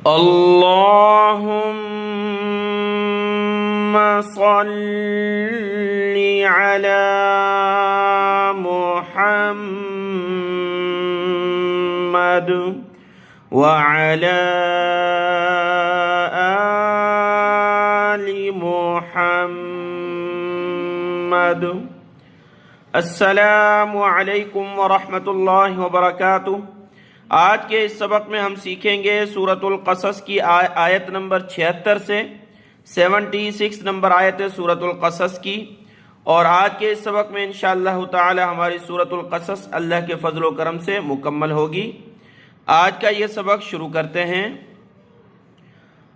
اللهم صل على محمد وعلى آل محمد। अस्सलामु अलैकुम वरहमतुल्लाहि वबरकातुह। आज के इस सबक में हम सीखेंगे सूरतुल क़सस की आयत नंबर 76 से 76 नंबर आयत है सूरतुल क़सस की। और आज के इस सबक में इंशाअल्लाह ताला हमारी सूरतुल क़सस अल्लाह के फजल व करम से मुकम्मल होगी। आज का ये सबक शुरू करते हैं।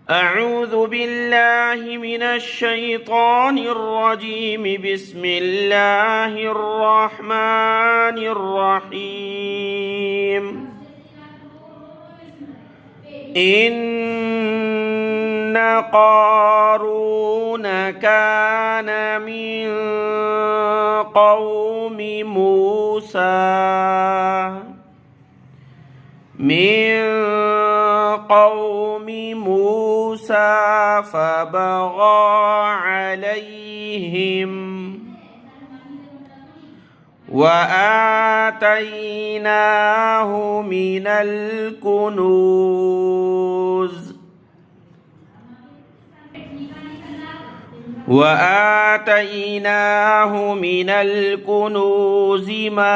अऊज़ु बिल्लाहि मिनश शैतानिर रजीम, बिस्मिल्लाहिर रहमानिर रहीम। इन्न क़ारून कान मिन क़ौमि मूसा फबग़ा अलैहिम वआतैनाहु मिनल कुनूज़ मा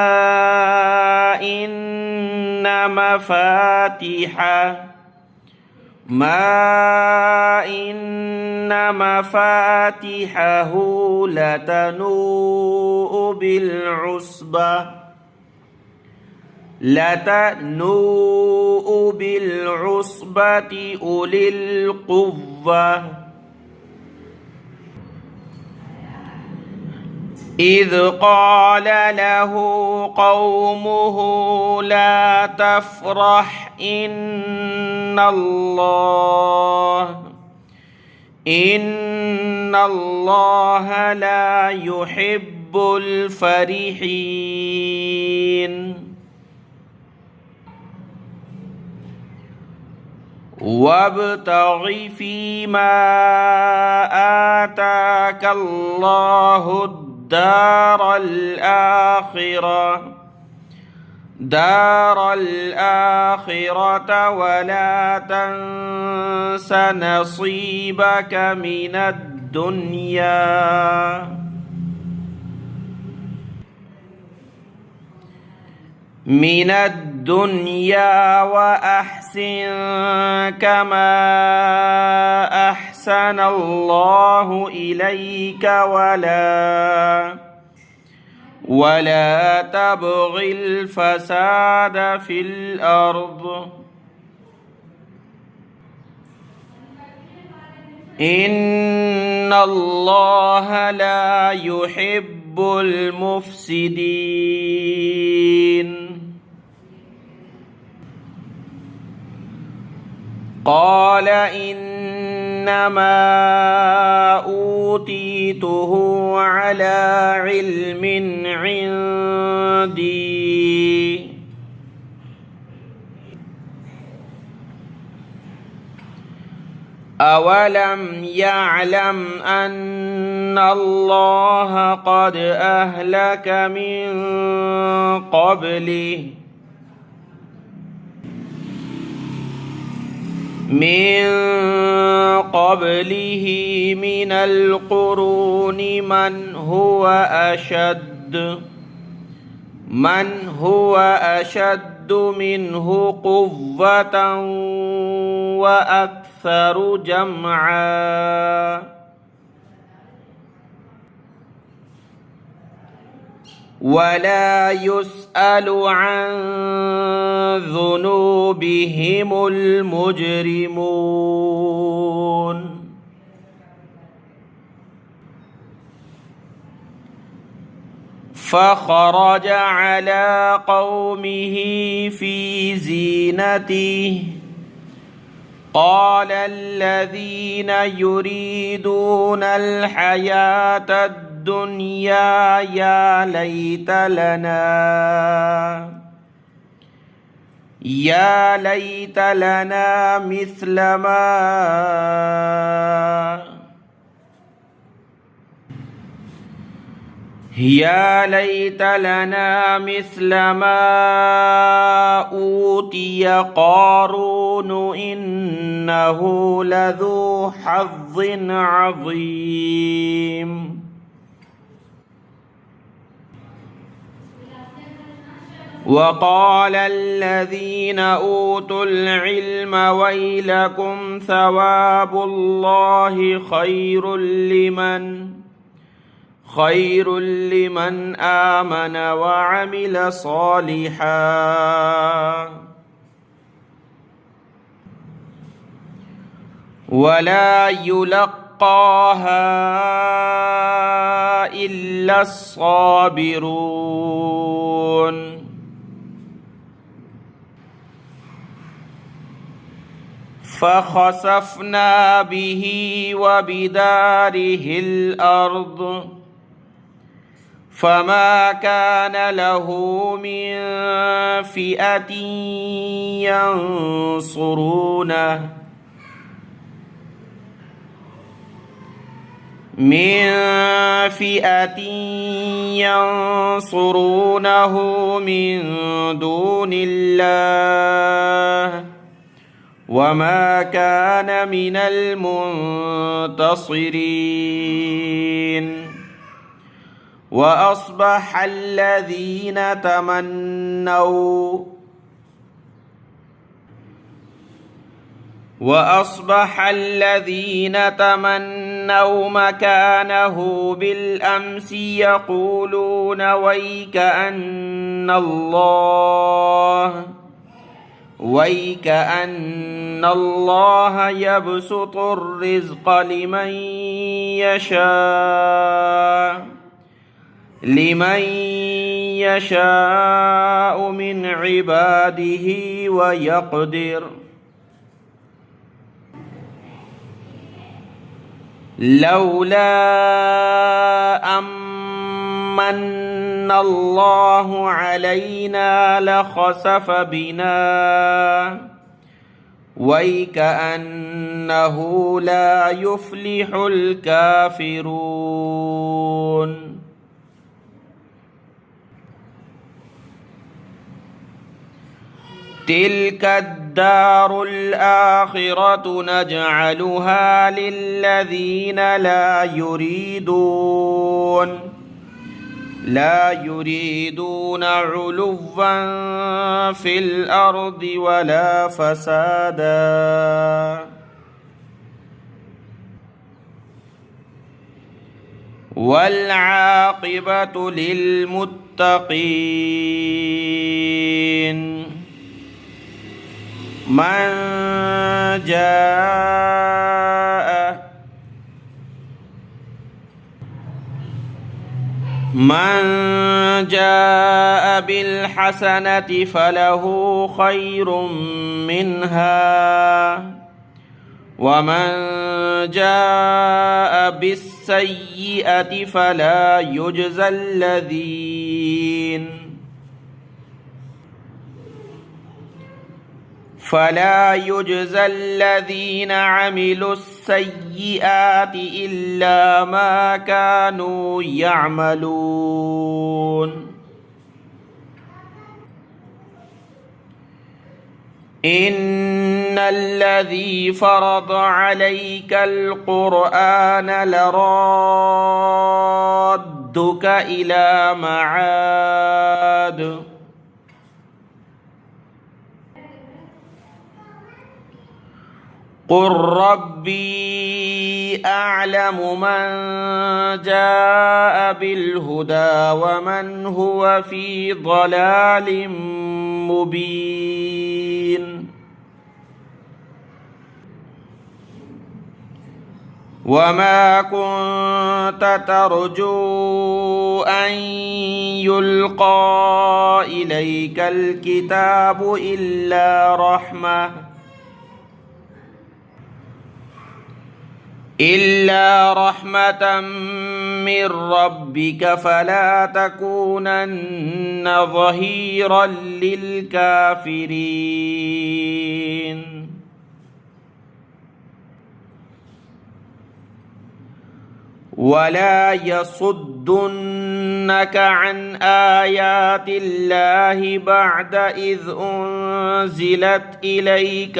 इन्न मफ़ातिहहु लतनूअ बिलउस्बति उलिल क़ुव्वह इज़ क़ाल लहु क़ौमुहु ला तफ़रह इन्नल्लाह ला युहिब्बुल फ़रिहीन। वब्तग़ि फ़ीमा आताकल्लाहु दारल आखिरत वला तंस नसीबक मिनद दुनिया व अहसिन कमा अहसनल्लाहु इलैका वला तबग़िल फ़साद फ़िल अर्ज़ इन्नल्लाह ला युहिब्बुल मुफ़्सिदीन। क़ाल इन्नमा ऊतीतुहु अला इल्मिन इंदी अवलम यअलम अन्नल्लाह क़द अहलक मिन क़ब्लिही मिनल क़ुरूनि मन हुवा अशद्दु मिन्हु क़ुव्वतन व अक्सरु जमआ वला युस्अलु अन ज़ुनूबिहिमुल मुजरिमून। फ़ख़रज अला क़ौमिही फ़ी ज़ीनतिही क़ाल अल्लज़ीना युरीदूनल हयातद दुनिया يا ليت لنا مثل ما يا ليت لنا مثل ما أوتي قارون إنه لذو حظ عظيم. وقال الذين أوتوا العلم ويلكم ثواب الله خير لمن آمن وعمل صالحا ولا يلقاها إلا الصابرون. فخسفنا به وبداره الأرض فما كان له من فئة ينصرونه من دون الله وما كان من المنتصرين. وأصبح الذين تمنوا مكانه بالأمس يقولون ويك أن الله يبسط الرزق لمن يشاء من عباده ويقدر لولا أمن الله علينا لخسف بنا ويكأنه لا يفلح الكافرون. تلك الدار الآخرة نجعلها للذين لا يريدون علوا في الأرض ولا فسادا والعاقبة للمتقين. من جاء بالحسنة فله خير منها ومن جاء بالسيئة فلا يجزى الذين عملوا السيئات إلا ما كانوا يعملون. إن الذي فرض عليك القرآن لرادك إلى معاد قل ربي أعلم من جاء بالهدى ومن هو في ضلال مبين. وما كنت ترجو أن يلقى إليك الكتاب إلا رحمة من ربك فلا تكونن ظهيرا للكافرين ولا يصدنك عن آيات الله بعد إذ أنزلت إليك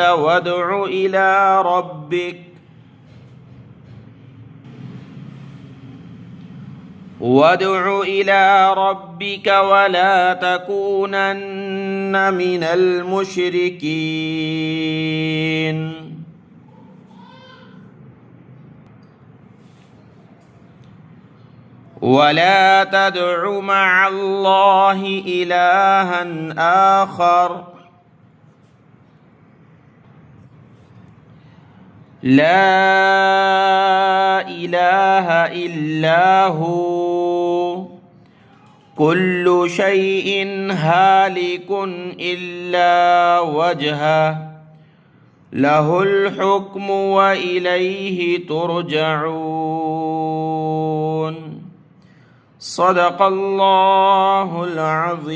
وادع إلى ربك ولا تكونن من المشركين ولا تدع مع الله إلها آخر لا إله إلا هو كل شيء هالك إلا وجهه له الحكم وإليه ترجعون صدق الله العظيم.